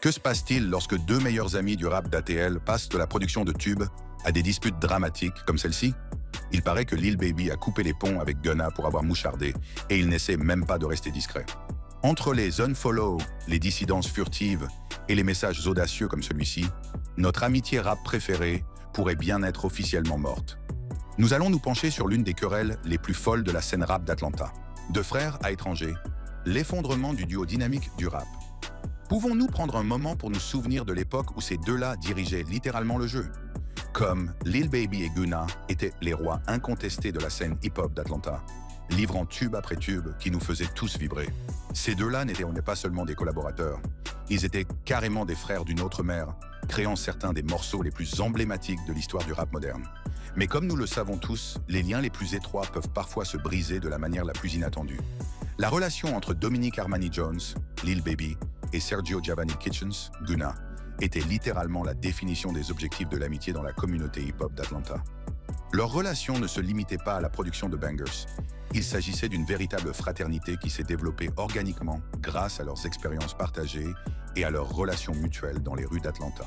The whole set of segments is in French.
Que se passe-t-il lorsque deux meilleurs amis du rap d'ATL passent de la production de tubes à des disputes dramatiques comme celle-ci? Il paraît que Lil Baby a coupé les ponts avec Gunna pour avoir mouchardé, et il n'essaie même pas de rester discret. Entre les unfollow, les dissidences furtives et les messages audacieux comme celui-ci, notre amitié rap préférée pourrait bien être officiellement morte. Nous allons nous pencher sur l'une des querelles les plus folles de la scène rap d'Atlanta. De frères à étrangers, l'effondrement du duo dynamique du rap. Pouvons-nous prendre un moment pour nous souvenir de l'époque où ces deux-là dirigeaient littéralement le jeu? Comme Lil Baby et Gunna étaient les rois incontestés de la scène hip-hop d'Atlanta, livrant tube après tube qui nous faisaient tous vibrer. Ces deux-là n'étaient pas seulement des collaborateurs, ils étaient carrément des frères d'une autre mère, créant certains des morceaux les plus emblématiques de l'histoire du rap moderne. Mais comme nous le savons tous, les liens les plus étroits peuvent parfois se briser de la manière la plus inattendue. La relation entre Dominic Armani Jones, Lil Baby, et Sergio Giovanni Kitchens, Gunna, était littéralement la définition des objectifs de l'amitié dans la communauté hip-hop d'Atlanta. Leur relation ne se limitait pas à la production de bangers. Il s'agissait d'une véritable fraternité qui s'est développée organiquement grâce à leurs expériences partagées et à leurs relations mutuelles dans les rues d'Atlanta.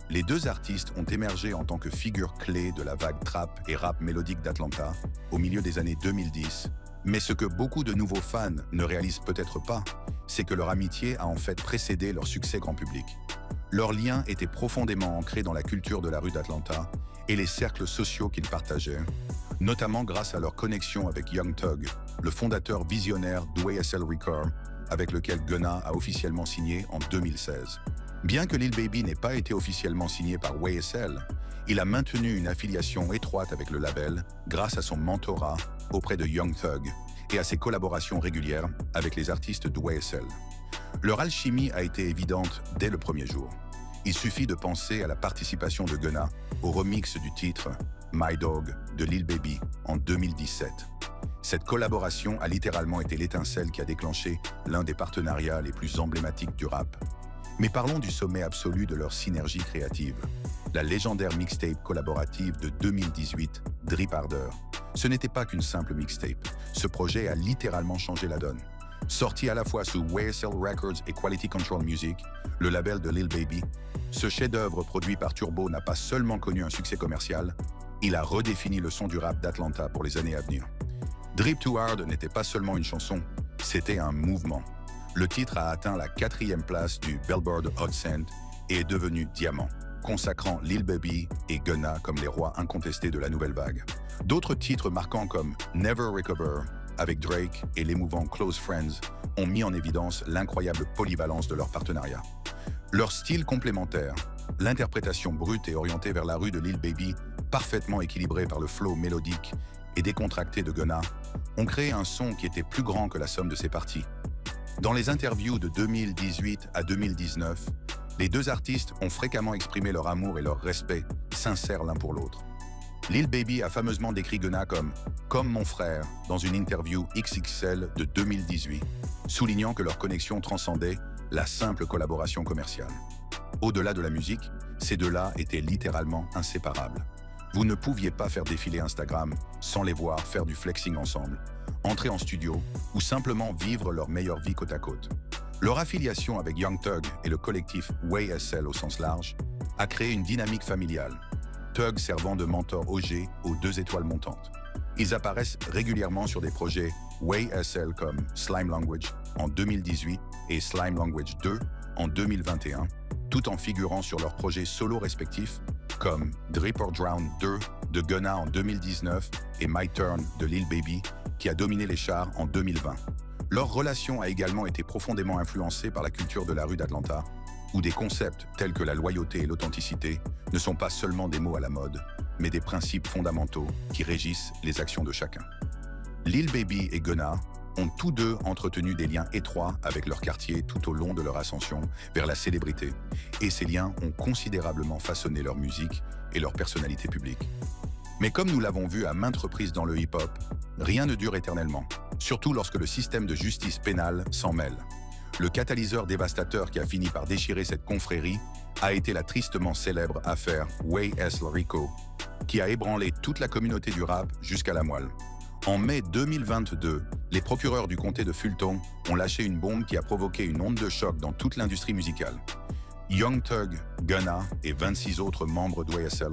Les deux artistes ont émergé en tant que figures clés de la vague trap et rap mélodique d'Atlanta au milieu des années 2010. Mais ce que beaucoup de nouveaux fans ne réalisent peut-être pas, c'est que leur amitié a en fait précédé leur succès grand public. Leurs liens étaient profondément ancrés dans la culture de la rue d'Atlanta et les cercles sociaux qu'ils partageaient, notamment grâce à leur connexion avec Young Thug, le fondateur visionnaire d'YSL Records, avec lequel Gunna a officiellement signé en 2016. Bien que Lil Baby n'ait pas été officiellement signé par YSL, il a maintenu une affiliation étroite avec le label grâce à son mentorat auprès de Young Thug et à ses collaborations régulières avec les artistes de YSL. Leur alchimie a été évidente dès le premier jour. Il suffit de penser à la participation de Gunna au remix du titre My Dog de Lil Baby en 2017. Cette collaboration a littéralement été l'étincelle qui a déclenché l'un des partenariats les plus emblématiques du rap. Mais parlons du sommet absolu de leur synergie créative, la légendaire mixtape collaborative de 2018, Drip Harder. Ce n'était pas qu'une simple mixtape, ce projet a littéralement changé la donne. Sorti à la fois sous YSL Records et Quality Control Music, le label de Lil Baby, ce chef-d'œuvre produit par Turbo n'a pas seulement connu un succès commercial, il a redéfini le son du rap d'Atlanta pour les années à venir. Drip Too Hard n'était pas seulement une chanson, c'était un mouvement. Le titre a atteint la 4e place du Billboard Hot 100 et est devenu diamant, consacrant Lil Baby et Gunna comme les rois incontestés de la nouvelle vague. D'autres titres marquants comme Never Recover avec Drake et l'émouvant Close Friends ont mis en évidence l'incroyable polyvalence de leur partenariat. Leur style complémentaire, l'interprétation brute et orientée vers la rue de Lil Baby, parfaitement équilibrée par le flow mélodique et décontracté de Gunna, ont créé un son qui était plus grand que la somme de ses parties. Dans les interviews de 2018 à 2019, les deux artistes ont fréquemment exprimé leur amour et leur respect, sincères l'un pour l'autre. Lil Baby a fameusement décrit Gunna comme mon frère dans une interview XXL de 2018, soulignant que leur connexion transcendait la simple collaboration commerciale. Au-delà de la musique, ces deux-là étaient littéralement inséparables. Vous ne pouviez pas faire défiler Instagram sans les voir faire du flexing ensemble, entrer en studio ou simplement vivre leur meilleure vie côte à côte. Leur affiliation avec Young Thug et le collectif YSL au sens large a créé une dynamique familiale, Thug servant de mentor OG aux 2 étoiles montantes. Ils apparaissent régulièrement sur des projets YSL comme Slime Language en 2018 et Slime Language 2 en 2021, tout en figurant sur leurs projets solo respectifs comme Drip or Drown 2 de Gunna en 2019 et My Turn de Lil Baby qui a dominé les charts en 2020. Leur relation a également été profondément influencée par la culture de la rue d'Atlanta, où des concepts tels que la loyauté et l'authenticité ne sont pas seulement des mots à la mode, mais des principes fondamentaux qui régissent les actions de chacun. Lil Baby et Gunna ont tous deux entretenu des liens étroits avec leur quartier tout au long de leur ascension vers la célébrité, et ces liens ont considérablement façonné leur musique et leur personnalité publique. Mais comme nous l'avons vu à maintes reprises dans le hip-hop, rien ne dure éternellement, surtout lorsque le système de justice pénale s'en mêle. Le catalyseur dévastateur qui a fini par déchirer cette confrérie a été la tristement célèbre affaire YSL Rico, qui a ébranlé toute la communauté du rap jusqu'à la moelle. En mai 2022, les procureurs du comté de Fulton ont lâché une bombe qui a provoqué une onde de choc dans toute l'industrie musicale. Young Thug, Gunna et 26 autres membres d'YSL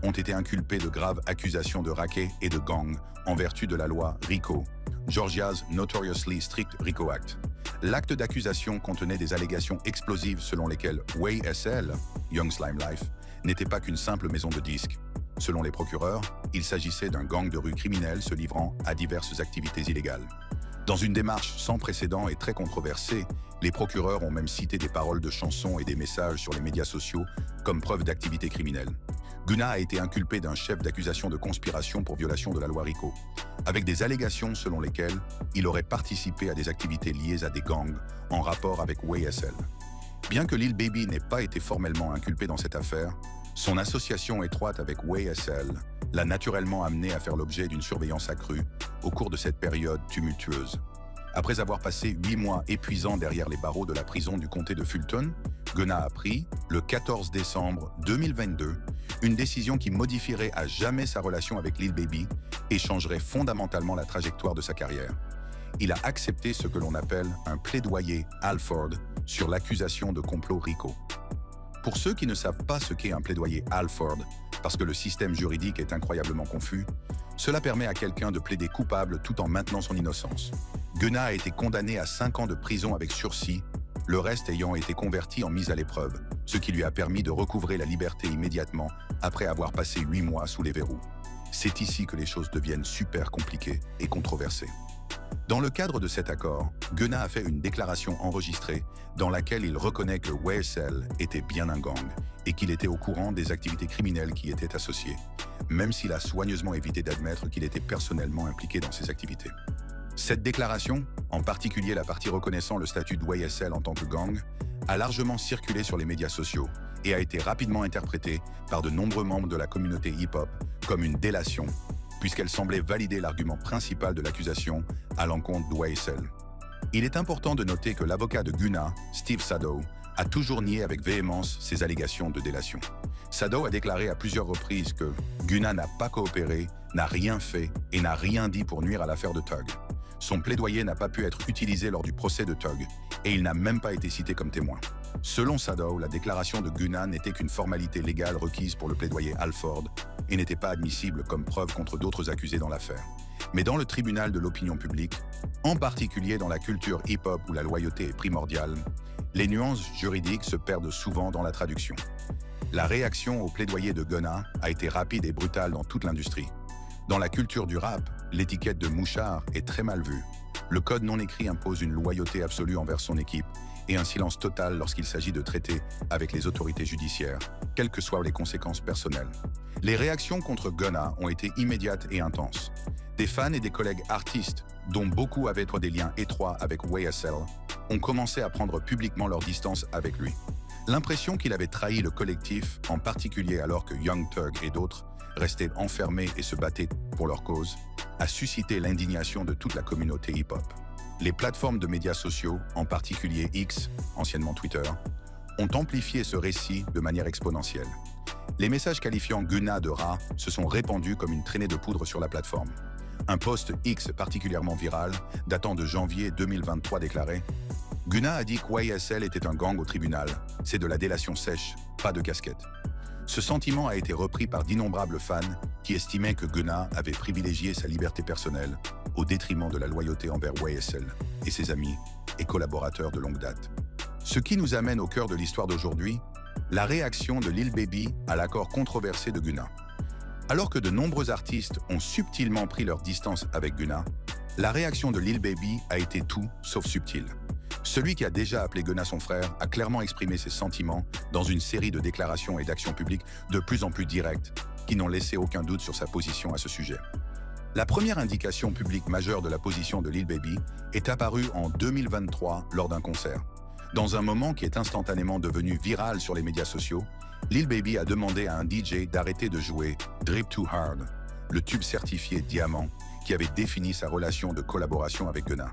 ont été inculpés de graves accusations de racket et de gang en vertu de la loi RICO, Georgia's Notoriously Strict RICO Act. L'acte d'accusation contenait des allégations explosives selon lesquelles YSL, Young Slime Life, n'était pas qu'une simple maison de disques. Selon les procureurs, il s'agissait d'un gang de rue criminel se livrant à diverses activités illégales. Dans une démarche sans précédent et très controversée, les procureurs ont même cité des paroles de chansons et des messages sur les médias sociaux comme preuve d'activité criminelle. Gunna a été inculpé d'un chef d'accusation de conspiration pour violation de la loi RICO, avec des allégations selon lesquelles il aurait participé à des activités liées à des gangs en rapport avec YSL. Bien que Lil Baby n'ait pas été formellement inculpé dans cette affaire, son association étroite avec YSL l'a naturellement amené à faire l'objet d'une surveillance accrue au cours de cette période tumultueuse. Après avoir passé 8 mois épuisants derrière les barreaux de la prison du comté de Fulton, Gunna a pris, le 14 décembre 2022, une décision qui modifierait à jamais sa relation avec Lil Baby et changerait fondamentalement la trajectoire de sa carrière. Il a accepté ce que l'on appelle un plaidoyer Alford sur l'accusation de complot RICO. Pour ceux qui ne savent pas ce qu'est un plaidoyer Alford, parce que le système juridique est incroyablement confus, cela permet à quelqu'un de plaider coupable tout en maintenant son innocence. Gunna a été condamné à 5 ans de prison avec sursis, le reste ayant été converti en mise à l'épreuve, ce qui lui a permis de recouvrer la liberté immédiatement après avoir passé 8 mois sous les verrous. C'est ici que les choses deviennent super compliquées et controversées. Dans le cadre de cet accord, Gunna a fait une déclaration enregistrée dans laquelle il reconnaît que YSL était bien un gang et qu'il était au courant des activités criminelles qui y étaient associées, même s'il a soigneusement évité d'admettre qu'il était personnellement impliqué dans ces activités. Cette déclaration, en particulier la partie reconnaissant le statut de YSL en tant que gang, a largement circulé sur les médias sociaux et a été rapidement interprétée par de nombreux membres de la communauté hip-hop comme une délation, puisqu'elle semblait valider l'argument principal de l'accusation à l'encontre de YSL. Il est important de noter que l'avocat de Gunna, Steve Sadow, a toujours nié avec véhémence ces allégations de délation. Sadow a déclaré à plusieurs reprises que Gunna n'a pas coopéré, n'a rien fait et n'a rien dit pour nuire à l'affaire de Thug. Son plaidoyer n'a pas pu être utilisé lors du procès de Thug et il n'a même pas été cité comme témoin. Selon Sadow, la déclaration de Gunna n'était qu'une formalité légale requise pour le plaidoyer Alford et n'était pas admissible comme preuve contre d'autres accusés dans l'affaire. Mais dans le tribunal de l'opinion publique, en particulier dans la culture hip-hop où la loyauté est primordiale, les nuances juridiques se perdent souvent dans la traduction. La réaction au plaidoyer de Gunna a été rapide et brutale dans toute l'industrie. Dans la culture du rap, l'étiquette de mouchard est très mal vue. Le code non écrit impose une loyauté absolue envers son équipe et un silence total lorsqu'il s'agit de traiter avec les autorités judiciaires, quelles que soient les conséquences personnelles. Les réactions contre Gunna ont été immédiates et intenses. Des fans et des collègues artistes, dont beaucoup avaient des liens étroits avec YSL, ont commencé à prendre publiquement leur distance avec lui. L'impression qu'il avait trahi le collectif, en particulier alors que Young Thug et d'autres restaient enfermés et se battaient pour leur cause, a suscité l'indignation de toute la communauté hip-hop. Les plateformes de médias sociaux, en particulier X, anciennement Twitter, ont amplifié ce récit de manière exponentielle. Les messages qualifiant Gunna de rat se sont répandus comme une traînée de poudre sur la plateforme. Un post X particulièrement viral, datant de janvier 2023, déclarait « Gunna a dit que YSL était un gang au tribunal. C'est de la délation sèche, pas de casquette. » Ce sentiment a été repris par d'innombrables fans qui estimaient que Gunna avait privilégié sa liberté personnelle au détriment de la loyauté envers YSL et ses amis et collaborateurs de longue date. Ce qui nous amène au cœur de l'histoire d'aujourd'hui, la réaction de Lil Baby à l'accord controversé de Gunna. Alors que de nombreux artistes ont subtilement pris leur distance avec Gunna, la réaction de Lil Baby a été tout sauf subtile. Celui qui a déjà appelé Gunna son frère a clairement exprimé ses sentiments dans une série de déclarations et d'actions publiques de plus en plus directes qui n'ont laissé aucun doute sur sa position à ce sujet. La première indication publique majeure de la position de Lil Baby est apparue en 2023 lors d'un concert. Dans un moment qui est instantanément devenu viral sur les médias sociaux, Lil Baby a demandé à un DJ d'arrêter de jouer Drip Too Hard, le tube certifié diamant qui avait défini sa relation de collaboration avec Gunna.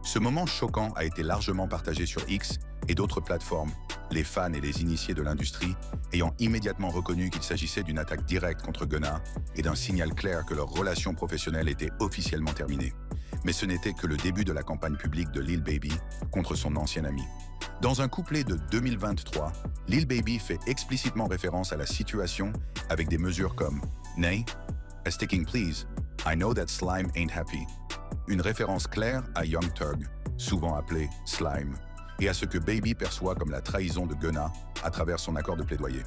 Ce moment choquant a été largement partagé sur X et d'autres plateformes, les fans et les initiés de l'industrie ayant immédiatement reconnu qu'il s'agissait d'une attaque directe contre Gunna et d'un signal clair que leur relation professionnelle était officiellement terminée. Mais ce n'était que le début de la campagne publique de Lil Baby contre son ancien ami. Dans un couplet de 2023, Lil Baby fait explicitement référence à la situation avec des mesures comme « Nay, a sticking please, I know that slime ain't happy », une référence claire à Young Thug, souvent appelé Slime, et à ce que Baby perçoit comme la trahison de Gunna à travers son accord de plaidoyer.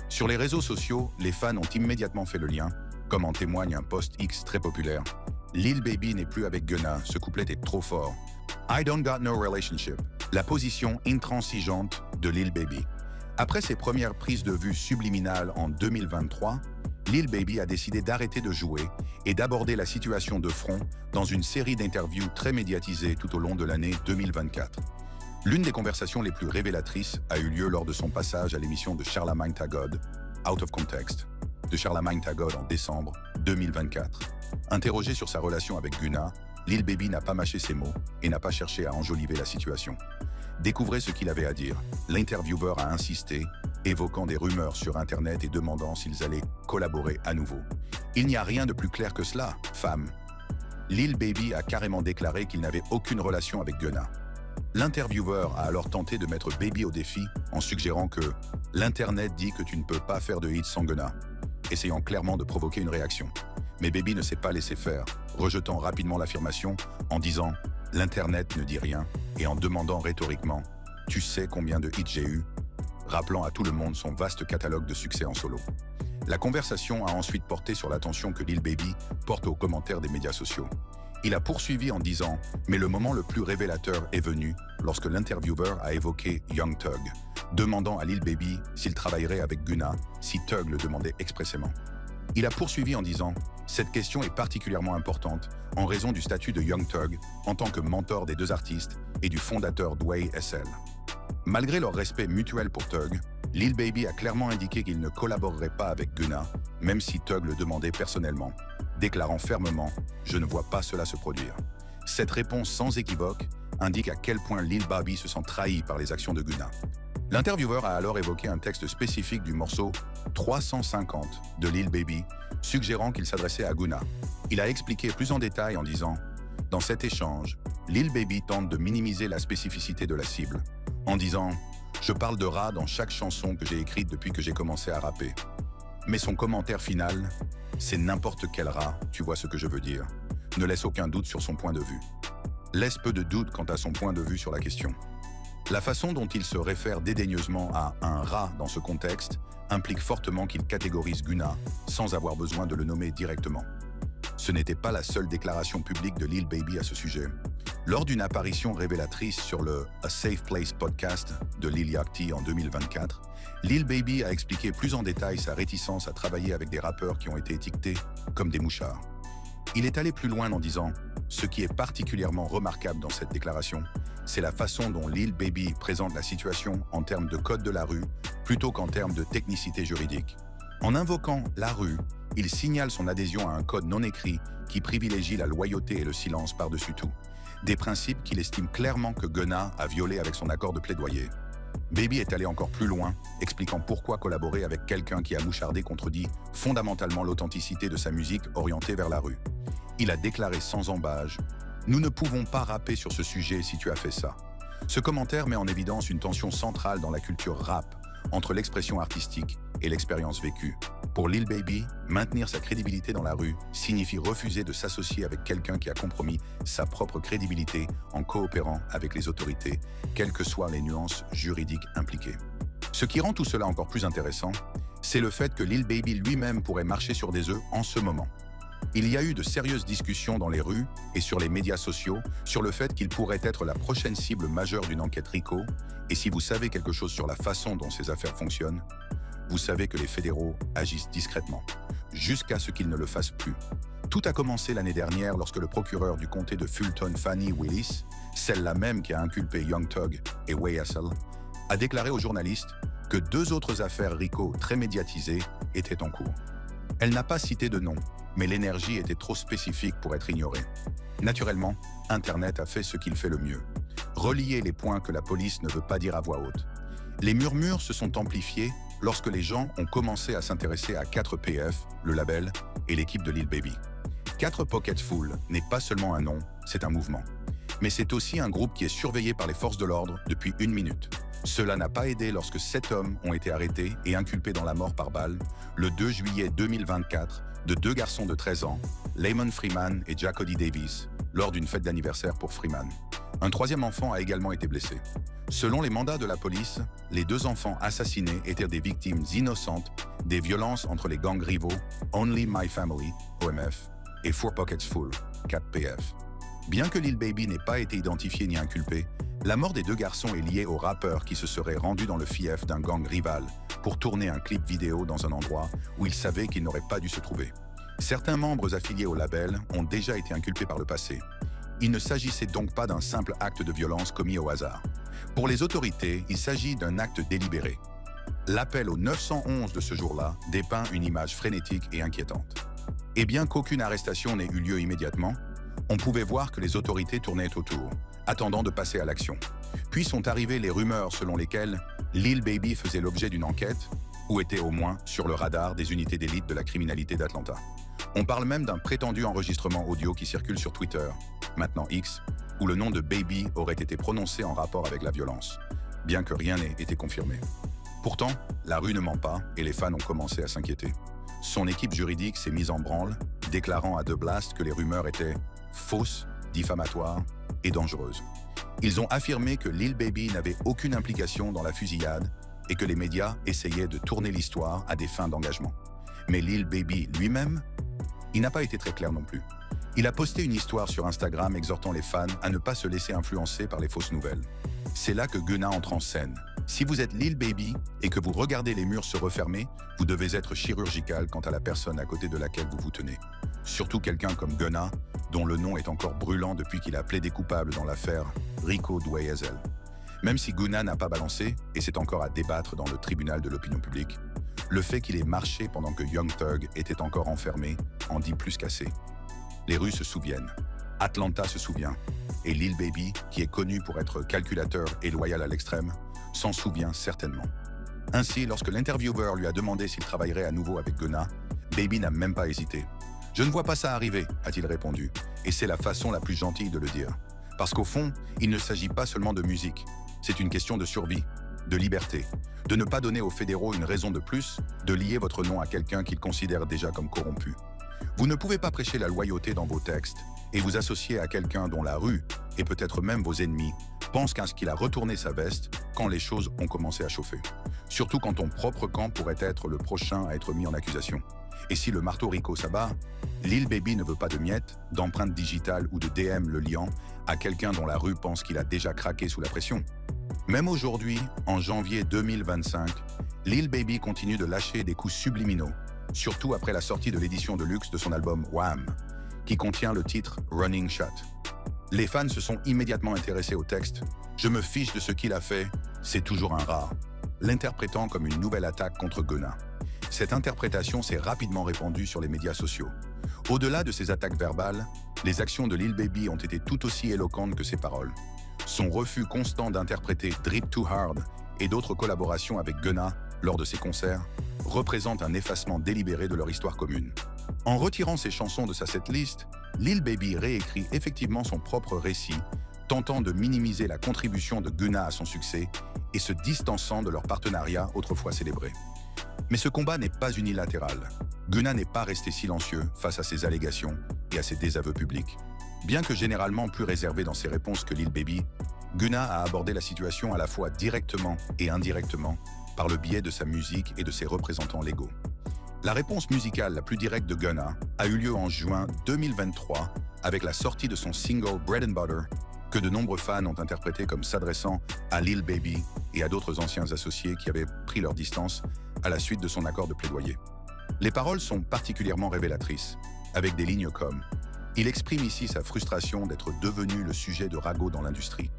Sur les réseaux sociaux, les fans ont immédiatement fait le lien, comme en témoigne un post X très populaire. Lil Baby n'est plus avec Gunna, ce couplet est trop fort. I don't got no relationship, la position intransigeante de Lil Baby. Après ses premières prises de vue subliminales en 2023, Lil Baby a décidé d'arrêter de jouer et d'aborder la situation de front dans une série d'interviews très médiatisées tout au long de l'année 2024. L'une des conversations les plus révélatrices a eu lieu lors de son passage à l'émission de Charlamagne Tha God, Out of Context, de Charlamagne Tha God en décembre 2024. Interrogé sur sa relation avec Gunna, Lil Baby n'a pas mâché ses mots et n'a pas cherché à enjoliver la situation. Découvrez ce qu'il avait à dire. L'intervieweur a insisté, évoquant des rumeurs sur Internet et demandant s'ils allaient collaborer à nouveau. Il n'y a rien de plus clair que cela, femme. Lil Baby a carrément déclaré qu'il n'avait aucune relation avec Gunna. L'intervieweur a alors tenté de mettre Baby au défi en suggérant que « l'Internet dit que tu ne peux pas faire de hit sans Gunna », essayant clairement de provoquer une réaction. Mais Baby ne s'est pas laissé faire, rejetant rapidement l'affirmation en disant « l'Internet ne dit rien » et en demandant rhétoriquement « tu sais combien de hits j'ai eu ?» rappelant à tout le monde son vaste catalogue de succès en solo. La conversation a ensuite porté sur l'attention que Lil Baby porte aux commentaires des médias sociaux. Il a poursuivi en disant « mais le moment le plus révélateur est venu lorsque l'intervieweur a évoqué Young Thug, demandant à Lil Baby s'il travaillerait avec Gunna si Thug le demandait expressément. » Il a poursuivi en disant « cette question est particulièrement importante en raison du statut de Young Thug en tant que mentor des deux artistes et du fondateur d'Way SL. » Malgré leur respect mutuel pour Thug, Lil Baby a clairement indiqué qu'il ne collaborerait pas avec Gunna, même si Thug le demandait personnellement, déclarant fermement « je ne vois pas cela se produire ». Cette réponse sans équivoque indique à quel point Lil Baby se sent trahi par les actions de Gunna. L'intervieweur a alors évoqué un texte spécifique du morceau 350 de Lil Baby, suggérant qu'il s'adressait à Gunna. Il a expliqué plus en détail en disant « Dans cet échange, Lil Baby tente de minimiser la spécificité de la cible, en disant « Je parle de rat dans chaque chanson que j'ai écrite depuis que j'ai commencé à rapper. » Mais son commentaire final, c'est n'importe quel rat, tu vois ce que je veux dire, ne laisse aucun doute sur son point de vue. Laisse peu de doute quant à son point de vue sur la question. La façon dont il se réfère dédaigneusement à un rat dans ce contexte implique fortement qu'il catégorise Gunna sans avoir besoin de le nommer directement. Ce n'était pas la seule déclaration publique de Lil Baby à ce sujet. Lors d'une apparition révélatrice sur le A Safe Place podcast de Lil Yachty en 2024, Lil Baby a expliqué plus en détail sa réticence à travailler avec des rappeurs qui ont été étiquetés comme des mouchards. Il est allé plus loin en disant « Ce qui est particulièrement remarquable dans cette déclaration, c'est la façon dont Lil Baby présente la situation en termes de code de la rue plutôt qu'en termes de technicité juridique. En invoquant la rue, il signale son adhésion à un code non écrit qui privilégie la loyauté et le silence par-dessus tout. Des principes qu'il estime clairement que Gunna a violés avec son accord de plaidoyer. Baby est allé encore plus loin, expliquant pourquoi collaborer avec quelqu'un qui a mouchardé contredit fondamentalement l'authenticité de sa musique orientée vers la rue. Il a déclaré sans embâge « Nous ne pouvons pas rapper sur ce sujet si tu as fait ça ». Ce commentaire met en évidence une tension centrale dans la culture rap entre l'expression artistique et l'expérience vécue. Pour Lil Baby, maintenir sa crédibilité dans la rue signifie refuser de s'associer avec quelqu'un qui a compromis sa propre crédibilité en coopérant avec les autorités, quelles que soient les nuances juridiques impliquées. Ce qui rend tout cela encore plus intéressant, c'est le fait que Lil Baby lui-même pourrait marcher sur des œufs en ce moment. Il y a eu de sérieuses discussions dans les rues et sur les médias sociaux sur le fait qu'il pourrait être la prochaine cible majeure d'une enquête RICO, et si vous savez quelque chose sur la façon dont ces affaires fonctionnent, vous savez que les fédéraux agissent discrètement, jusqu'à ce qu'ils ne le fassent plus. Tout a commencé l'année dernière lorsque le procureur du comté de Fulton, Fani Willis, celle-là même qui a inculpé Young Thug et Way SL, a déclaré aux journalistes que 2 autres affaires RICO très médiatisées étaient en cours. Elle n'a pas cité de nom, mais l'énergie était trop spécifique pour être ignorée. Naturellement, Internet a fait ce qu'il fait le mieux. Relier les points que la police ne veut pas dire à voix haute. Les murmures se sont amplifiés lorsque les gens ont commencé à s'intéresser à 4PF, le label, et l'équipe de Lil Baby. 4 Pockets Full n'est pas seulement un nom, c'est un mouvement. Mais c'est aussi un groupe qui est surveillé par les forces de l'ordre depuis 1 minute. Cela n'a pas aidé lorsque 7 hommes ont été arrêtés et inculpés dans la mort par balle le 2 juillet 2024 de 2 garçons de 13 ans, Lamon Freeman et Jacody Davis, lors d'une fête d'anniversaire pour Freeman. Un 3e enfant a également été blessé. Selon les mandats de la police, les 2 enfants assassinés étaient des victimes innocentes des violences entre les gangs rivaux Only My Family, OMF, et Four Pockets Full, 4PF. Bien que Lil Baby n'ait pas été identifié ni inculpé, la mort des 2 garçons est liée au rappeur qui se serait rendu dans le fief d'un gang rival pour tourner un clip vidéo dans un endroit où il savait qu'il n'aurait pas dû se trouver. Certains membres affiliés au label ont déjà été inculpés par le passé. Il ne s'agissait donc pas d'un simple acte de violence commis au hasard. Pour les autorités, il s'agit d'un acte délibéré. L'appel au 911 de ce jour-là dépeint une image frénétique et inquiétante. Et bien qu'aucune arrestation n'ait eu lieu immédiatement, on pouvait voir que les autorités tournaient autour, attendant de passer à l'action. Puis sont arrivées les rumeurs selon lesquelles Lil Baby faisait l'objet d'une enquête ou était au moins sur le radar des unités d'élite de la criminalité d'Atlanta. On parle même d'un prétendu enregistrement audio qui circule sur Twitter, maintenant X, où le nom de Baby aurait été prononcé en rapport avec la violence, bien que rien n'ait été confirmé. Pourtant, la rue ne ment pas et les fans ont commencé à s'inquiéter. Son équipe juridique s'est mise en branle, déclarant à The Blast que les rumeurs étaient fausses, diffamatoires et dangereuses. Ils ont affirmé que Lil Baby n'avait aucune implication dans la fusillade et que les médias essayaient de tourner l'histoire à des fins d'engagement. Mais Lil Baby lui-même, il n'a pas été très clair non plus. Il a posté une histoire sur Instagram exhortant les fans à ne pas se laisser influencer par les fausses nouvelles. C'est là que Gunna entre en scène. Si vous êtes Lil Baby et que vous regardez les murs se refermer, vous devez être chirurgical quant à la personne à côté de laquelle vous vous tenez. Surtout quelqu'un comme Gunna, dont le nom est encore brûlant depuis qu'il a plaidé coupable dans l'affaire Rico Dwayesel. Même si Gunna n'a pas balancé, et c'est encore à débattre dans le tribunal de l'opinion publique, le fait qu'il ait marché pendant que Young Thug était encore enfermé en dit plus qu'assez. Les rues se souviennent, Atlanta se souvient, et Lil Baby, qui est connu pour être calculateur et loyal à l'extrême, s'en souvient certainement. Ainsi, lorsque l'intervieweur lui a demandé s'il travaillerait à nouveau avec Gunna, Baby n'a même pas hésité. « Je ne vois pas ça arriver », a-t-il répondu, et c'est la façon la plus gentille de le dire. Parce qu'au fond, il ne s'agit pas seulement de musique, c'est une question de survie, de liberté, de ne pas donner aux fédéraux une raison de plus de lier votre nom à quelqu'un qu'ils considèrent déjà comme corrompu. Vous ne pouvez pas prêcher la loyauté dans vos textes et vous associer à quelqu'un dont la rue, et peut-être même vos ennemis, pensent qu'il a retourné sa veste quand les choses ont commencé à chauffer. Surtout quand ton propre camp pourrait être le prochain à être mis en accusation. Et si le marteau Rico s'abat, Lil Baby ne veut pas de miettes, d'empreintes digitales ou de DM le liant à quelqu'un dont la rue pense qu'il a déjà craqué sous la pression. Même aujourd'hui, en janvier 2025, Lil Baby continue de lâcher des coups subliminaux, surtout après la sortie de l'édition de luxe de son album Wham, qui contient le titre Running Shot. Les fans se sont immédiatement intéressés au texte « Je me fiche de ce qu'il a fait, c'est toujours un rat », l'interprétant comme une nouvelle attaque contre Gunna. Cette interprétation s'est rapidement répandue sur les médias sociaux. Au-delà de ces attaques verbales, les actions de Lil Baby ont été tout aussi éloquentes que ses paroles. Son refus constant d'interpréter Drip Too Hard et d'autres collaborations avec Gunna lors de ses concerts représente un effacement délibéré de leur histoire commune. En retirant ses chansons de sa setlist, Lil Baby réécrit effectivement son propre récit, tentant de minimiser la contribution de Gunna à son succès et se distançant de leur partenariat autrefois célébré. Mais ce combat n'est pas unilatéral. Gunna n'est pas resté silencieux face à ces allégations et à ses désaveux publics. Bien que généralement plus réservé dans ses réponses que Lil Baby, Gunna a abordé la situation à la fois directement et indirectement par le biais de sa musique et de ses représentants légaux. La réponse musicale la plus directe de Gunna a eu lieu en juin 2023 avec la sortie de son single Bread and Butter, que de nombreux fans ont interprété comme s'adressant à Lil Baby et à d'autres anciens associés qui avaient pris leur distance à la suite de son accord de plaidoyer. Les paroles sont particulièrement révélatrices, avec des lignes comme « Il exprime ici sa frustration d'être devenu le sujet de ragots dans l'industrie.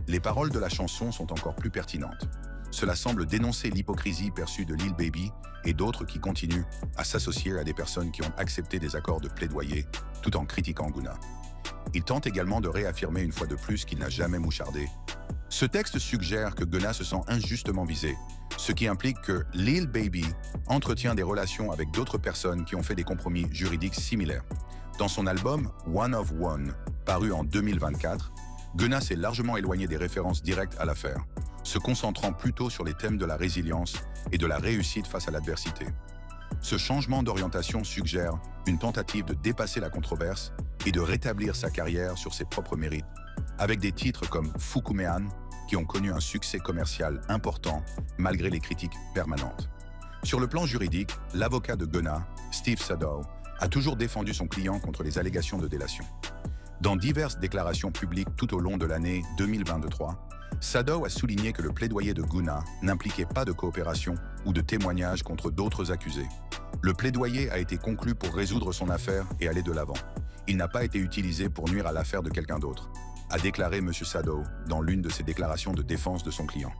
Les paroles de la chanson sont encore plus pertinentes. Cela semble dénoncer l'hypocrisie perçue de Lil Baby et d'autres qui continuent à s'associer à des personnes qui ont accepté des accords de plaidoyer tout en critiquant Gunna. Il tente également de réaffirmer une fois de plus qu'il n'a jamais mouchardé. Ce texte suggère que Gunna se sent injustement visé, ce qui implique que Lil Baby entretient des relations avec d'autres personnes qui ont fait des compromis juridiques similaires. Dans son album One of One, paru en 2024, Gunna s'est largement éloigné des références directes à l'affaire. se concentrant plutôt sur les thèmes de la résilience et de la réussite face à l'adversité. Ce changement d'orientation suggère une tentative de dépasser la controverse et de rétablir sa carrière sur ses propres mérites, avec des titres comme Fukumean, qui ont connu un succès commercial important malgré les critiques permanentes. Sur le plan juridique, l'avocat de Gunna, Steve Sadow, a toujours défendu son client contre les allégations de délation. Dans diverses déclarations publiques tout au long de l'année 2023, Sadow a souligné que le plaidoyer de Gunna n'impliquait pas de coopération ou de témoignage contre d'autres accusés. Le plaidoyer a été conclu pour résoudre son affaire et aller de l'avant. Il n'a pas été utilisé pour nuire à l'affaire de quelqu'un d'autre, a déclaré M. Sadow dans l'une de ses déclarations de défense de son client.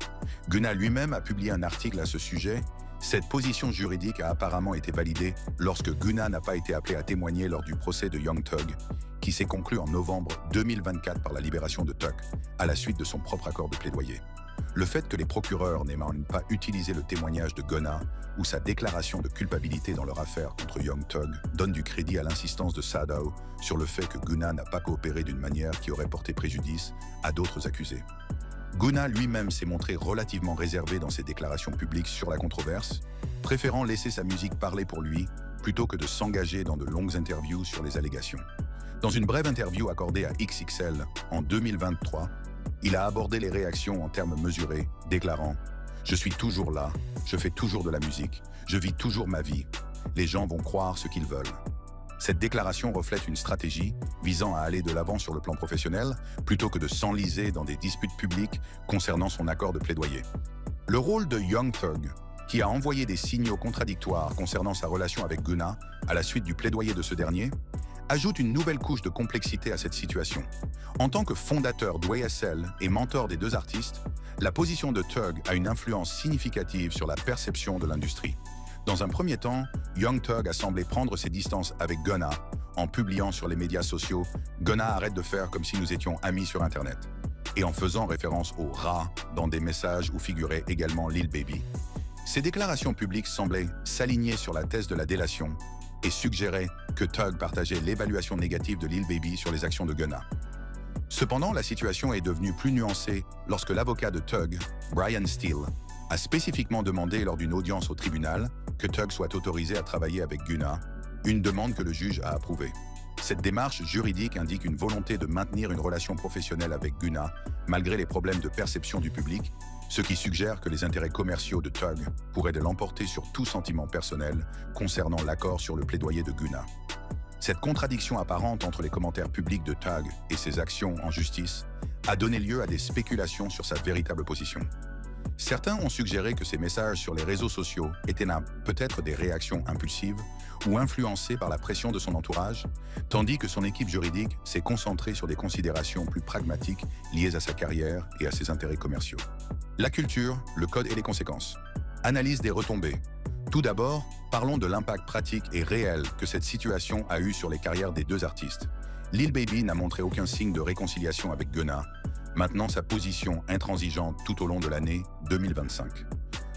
Gunna lui-même a publié un article à ce sujet. Cette position juridique a apparemment été validée lorsque Gunna n'a pas été appelé à témoigner lors du procès de Young Thug, qui s'est conclu en novembre 2024 par la libération de Tuck, à la suite de son propre accord de plaidoyer. Le fait que les procureurs n'aient même pas utilisé le témoignage de Gunna ou sa déclaration de culpabilité dans leur affaire contre Young Thug donne du crédit à l'insistance de Sadow sur le fait que Gunna n'a pas coopéré d'une manière qui aurait porté préjudice à d'autres accusés. Gunna lui-même s'est montré relativement réservé dans ses déclarations publiques sur la controverse, préférant laisser sa musique parler pour lui plutôt que de s'engager dans de longues interviews sur les allégations. Dans une brève interview accordée à XXL en 2023, il a abordé les réactions en termes mesurés, déclarant « Je suis toujours là, je fais toujours de la musique, je vis toujours ma vie. Les gens vont croire ce qu'ils veulent. » Cette déclaration reflète une stratégie visant à aller de l'avant sur le plan professionnel plutôt que de s'enliser dans des disputes publiques concernant son accord de plaidoyer. Le rôle de Young Thug, qui a envoyé des signaux contradictoires concernant sa relation avec Gunna à la suite du plaidoyer de ce dernier, ajoute une nouvelle couche de complexité à cette situation. En tant que fondateur d'YSL et mentor des deux artistes, la position de Thug a une influence significative sur la perception de l'industrie. Dans un premier temps, Young Thug a semblé prendre ses distances avec Gunna en publiant sur les médias sociaux « Gunna arrête de faire comme si nous étions amis sur Internet » et en faisant référence au « rat » dans des messages où figurait également Lil Baby. Ces déclarations publiques semblaient s'aligner sur la thèse de la délation et suggéraient que Thug partageait l'évaluation négative de Lil Baby sur les actions de Gunna. Cependant, la situation est devenue plus nuancée lorsque l'avocat de Thug, Brian Steele, a spécifiquement demandé lors d'une audience au tribunal que Thug soit autorisé à travailler avec Gunna, une demande que le juge a approuvée. Cette démarche juridique indique une volonté de maintenir une relation professionnelle avec Gunna malgré les problèmes de perception du public, ce qui suggère que les intérêts commerciaux de Thug pourraient l'emporter sur tout sentiment personnel concernant l'accord sur le plaidoyer de Gunna. Cette contradiction apparente entre les commentaires publics de Thug et ses actions en justice a donné lieu à des spéculations sur sa véritable position. Certains ont suggéré que ces messages sur les réseaux sociaux étaient peut-être des réactions impulsives ou influencées par la pression de son entourage, tandis que son équipe juridique s'est concentrée sur des considérations plus pragmatiques liées à sa carrière et à ses intérêts commerciaux. La culture, le code et les conséquences. Analyse des retombées. Tout d'abord, parlons de l'impact pratique et réel que cette situation a eu sur les carrières des deux artistes. Lil Baby n'a montré aucun signe de réconciliation avec Gunna, maintenant sa position intransigeante tout au long de l'année 2025.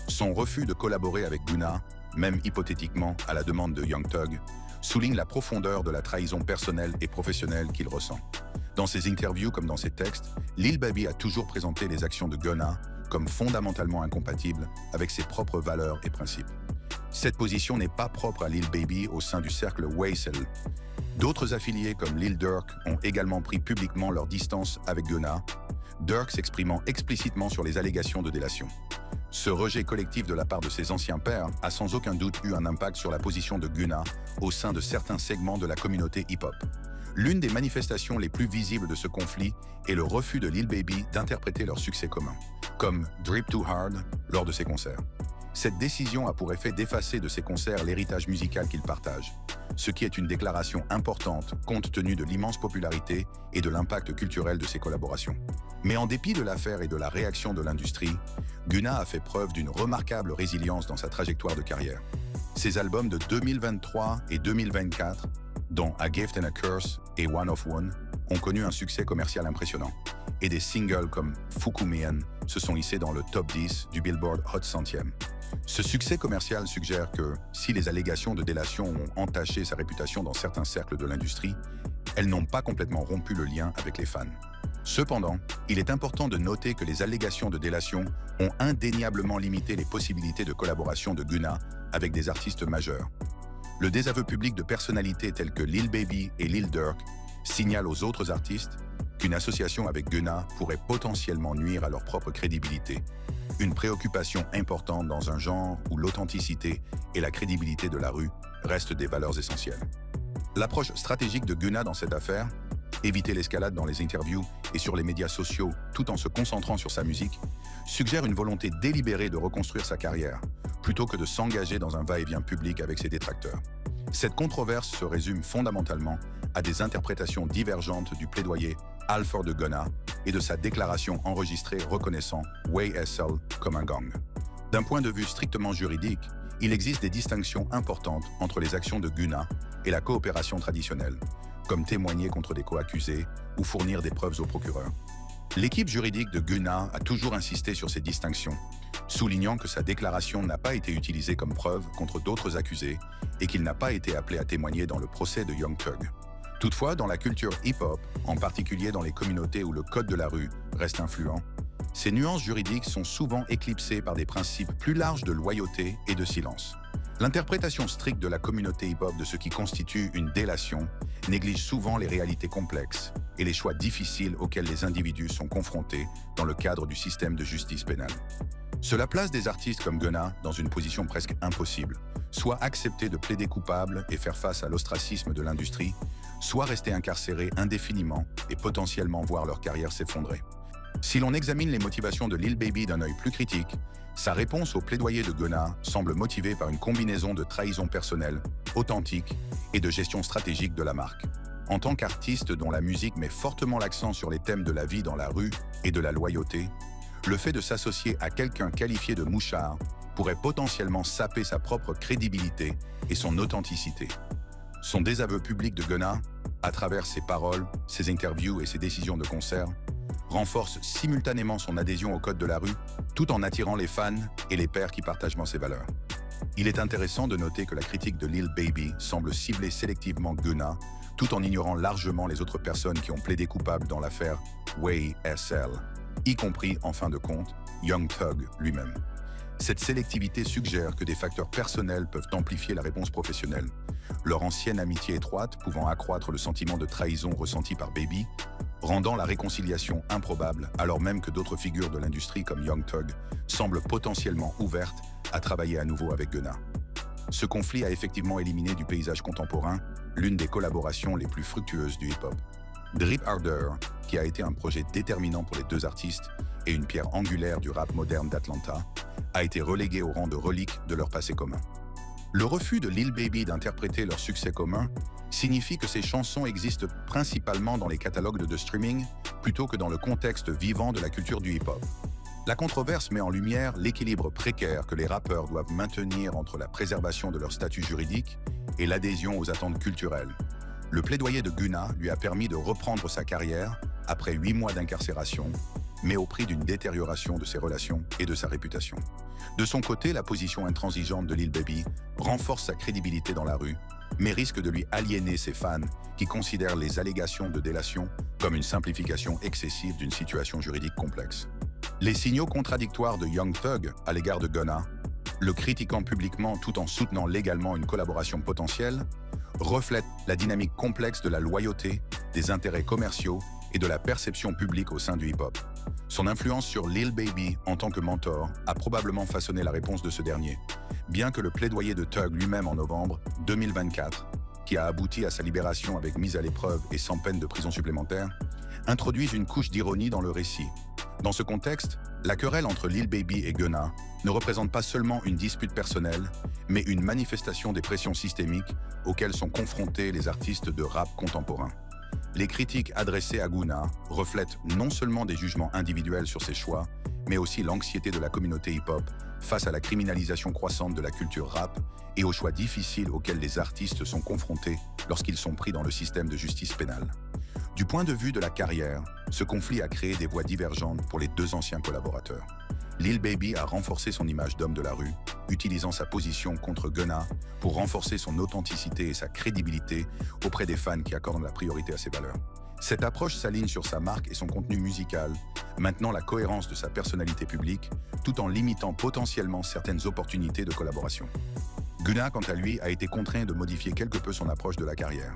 Son refus de collaborer avec Gunna, même hypothétiquement à la demande de Young Thug, souligne la profondeur de la trahison personnelle et professionnelle qu'il ressent. Dans ses interviews comme dans ses textes, Lil Baby a toujours présenté les actions de Gunna comme fondamentalement incompatibles avec ses propres valeurs et principes. Cette position n'est pas propre à Lil Baby au sein du cercle YSL. D'autres affiliés comme Lil Durk ont également pris publiquement leur distance avec Gunna, Durk s'exprimant explicitement sur les allégations de délation. Ce rejet collectif de la part de ses anciens pairs a sans aucun doute eu un impact sur la position de Gunna au sein de certains segments de la communauté hip-hop. L'une des manifestations les plus visibles de ce conflit est le refus de Lil Baby d'interpréter leur succès commun, comme Drip Too Hard lors de ses concerts. Cette décision a pour effet d'effacer de ses concerts l'héritage musical qu'ils partagent, ce qui est une déclaration importante compte tenu de l'immense popularité et de l'impact culturel de ses collaborations. Mais en dépit de l'affaire et de la réaction de l'industrie, Gunna a fait preuve d'une remarquable résilience dans sa trajectoire de carrière. Ses albums de 2023 et 2024, dont A Gift and a Curse et One of One, ont connu un succès commercial impressionnant, et des singles comme Fukumean se sont hissés dans le top 10 du Billboard Hot 100e. Ce succès commercial suggère que, si les allégations de délation ont entaché sa réputation dans certains cercles de l'industrie, elles n'ont pas complètement rompu le lien avec les fans. Cependant, il est important de noter que les allégations de délation ont indéniablement limité les possibilités de collaboration de Gunna avec des artistes majeurs. Le désaveu public de personnalités telles que Lil Baby et Lil Durk signale aux autres artistes qu'une association avec Gunna pourrait potentiellement nuire à leur propre crédibilité, une préoccupation importante dans un genre où l'authenticité et la crédibilité de la rue restent des valeurs essentielles. L'approche stratégique de Gunna dans cette affaire, éviter l'escalade dans les interviews et sur les médias sociaux tout en se concentrant sur sa musique, suggère une volonté délibérée de reconstruire sa carrière, plutôt que de s'engager dans un va-et-vient public avec ses détracteurs. Cette controverse se résume fondamentalement à des interprétations divergentes du plaidoyer All for the Gunna et de sa déclaration enregistrée reconnaissant YSL comme un gang. D'un point de vue strictement juridique, il existe des distinctions importantes entre les actions de Gunna et la coopération traditionnelle, comme témoigner contre des co-accusés ou fournir des preuves au procureur. L'équipe juridique de Gunna a toujours insisté sur ces distinctions, soulignant que sa déclaration n'a pas été utilisée comme preuve contre d'autres accusés et qu'il n'a pas été appelé à témoigner dans le procès de Young Thug. Toutefois, dans la culture hip-hop, en particulier dans les communautés où le code de la rue reste influent, ces nuances juridiques sont souvent éclipsées par des principes plus larges de loyauté et de silence. L'interprétation stricte de la communauté hip-hop de ce qui constitue une délation néglige souvent les réalités complexes et les choix difficiles auxquels les individus sont confrontés dans le cadre du système de justice pénale. Cela place des artistes comme Gunna dans une position presque impossible, soit accepter de plaider coupable et faire face à l'ostracisme de l'industrie, soit rester incarcérés indéfiniment et potentiellement voir leur carrière s'effondrer. Si l'on examine les motivations de Lil Baby d'un œil plus critique, sa réponse au plaidoyer de Gunna semble motivée par une combinaison de trahison personnelle, authentique et de gestion stratégique de la marque. En tant qu'artiste dont la musique met fortement l'accent sur les thèmes de la vie dans la rue et de la loyauté, le fait de s'associer à quelqu'un qualifié de mouchard pourrait potentiellement saper sa propre crédibilité et son authenticité. Son désaveu public de Gunna, à travers ses paroles, ses interviews et ses décisions de concert, renforce simultanément son adhésion au code de la rue, tout en attirant les fans et les pairs qui partagent ses valeurs. Il est intéressant de noter que la critique de Lil Baby semble cibler sélectivement Gunna, tout en ignorant largement les autres personnes qui ont plaidé coupable dans l'affaire YSL, y compris, en fin de compte, Young Thug lui-même. Cette sélectivité suggère que des facteurs personnels peuvent amplifier la réponse professionnelle, leur ancienne amitié étroite pouvant accroître le sentiment de trahison ressenti par Baby, rendant la réconciliation improbable alors même que d'autres figures de l'industrie comme Young Thug semblent potentiellement ouvertes à travailler à nouveau avec Gunna. Ce conflit a effectivement éliminé du paysage contemporain l'une des collaborations les plus fructueuses du hip-hop. Drip Harder, qui a été un projet déterminant pour les deux artistes et une pierre angulaire du rap moderne d'Atlanta, a été relégué au rang de relique de leur passé commun. Le refus de Lil Baby d'interpréter leur succès commun signifie que ces chansons existent principalement dans les catalogues de streaming plutôt que dans le contexte vivant de la culture du hip-hop. La controverse met en lumière l'équilibre précaire que les rappeurs doivent maintenir entre la préservation de leur statut juridique et l'adhésion aux attentes culturelles. Le plaidoyer de Gunna lui a permis de reprendre sa carrière après 8 mois d'incarcération, mais au prix d'une détérioration de ses relations et de sa réputation. De son côté, la position intransigeante de Lil Baby renforce sa crédibilité dans la rue, mais risque de lui aliéner ses fans qui considèrent les allégations de délation comme une simplification excessive d'une situation juridique complexe. Les signaux contradictoires de Young Thug à l'égard de Gunna, le critiquant publiquement tout en soutenant légalement une collaboration potentielle, reflètent la dynamique complexe de la loyauté, des intérêts commerciaux et de la perception publique au sein du hip-hop. Son influence sur Lil Baby en tant que mentor a probablement façonné la réponse de ce dernier, bien que le plaidoyer de Thug lui-même en novembre 2024, qui a abouti à sa libération avec mise à l'épreuve et sans peine de prison supplémentaire, introduise une couche d'ironie dans le récit. Dans ce contexte, la querelle entre Lil Baby et Gunna ne représente pas seulement une dispute personnelle, mais une manifestation des pressions systémiques auxquelles sont confrontés les artistes de rap contemporains. Les critiques adressées à Gunna reflètent non seulement des jugements individuels sur ses choix, mais aussi l'anxiété de la communauté hip-hop face à la criminalisation croissante de la culture rap et aux choix difficiles auxquels les artistes sont confrontés lorsqu'ils sont pris dans le système de justice pénale. Du point de vue de la carrière, ce conflit a créé des voix divergentes pour les deux anciens collaborateurs. Lil Baby a renforcé son image d'homme de la rue, utilisant sa position contre Gunna pour renforcer son authenticité et sa crédibilité auprès des fans qui accordent la priorité à ses valeurs. Cette approche s'aligne sur sa marque et son contenu musical, maintenant la cohérence de sa personnalité publique, tout en limitant potentiellement certaines opportunités de collaboration. Gunna, quant à lui, a été contraint de modifier quelque peu son approche de la carrière.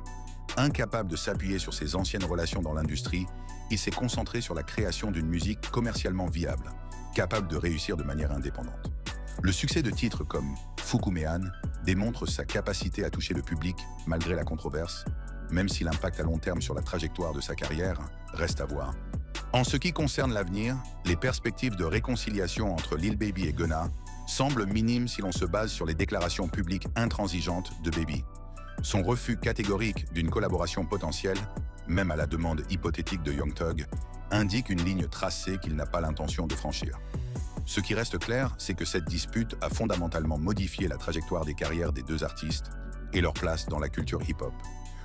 Incapable de s'appuyer sur ses anciennes relations dans l'industrie, il s'est concentré sur la création d'une musique commercialement viable, capable de réussir de manière indépendante. Le succès de titres comme Fukumean démontre sa capacité à toucher le public malgré la controverse, même si l'impact à long terme sur la trajectoire de sa carrière reste à voir. En ce qui concerne l'avenir, les perspectives de réconciliation entre Lil Baby et Gunna semblent minimes si l'on se base sur les déclarations publiques intransigeantes de Baby. Son refus catégorique d'une collaboration potentielle, même à la demande hypothétique de Young Thug, indique une ligne tracée qu'il n'a pas l'intention de franchir. Ce qui reste clair, c'est que cette dispute a fondamentalement modifié la trajectoire des carrières des deux artistes et leur place dans la culture hip-hop.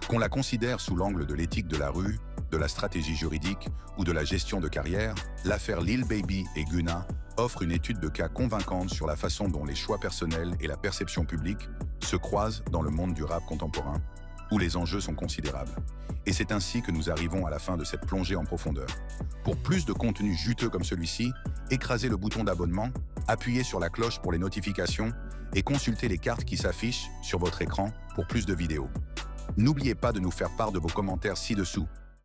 Qu'on la considère sous l'angle de l'éthique de la rue, de la stratégie juridique ou de la gestion de carrière, l'affaire Lil Baby et Gunna offre une étude de cas convaincante sur la façon dont les choix personnels et la perception publique se croisent dans le monde du rap contemporain, où les enjeux sont considérables. Et c'est ainsi que nous arrivons à la fin de cette plongée en profondeur. Pour plus de contenu juteux comme celui-ci, écrasez le bouton d'abonnement, appuyez sur la cloche pour les notifications et consultez les cartes qui s'affichent sur votre écran pour plus de vidéos. N'oubliez pas de nous faire part de vos commentaires ci-dessous.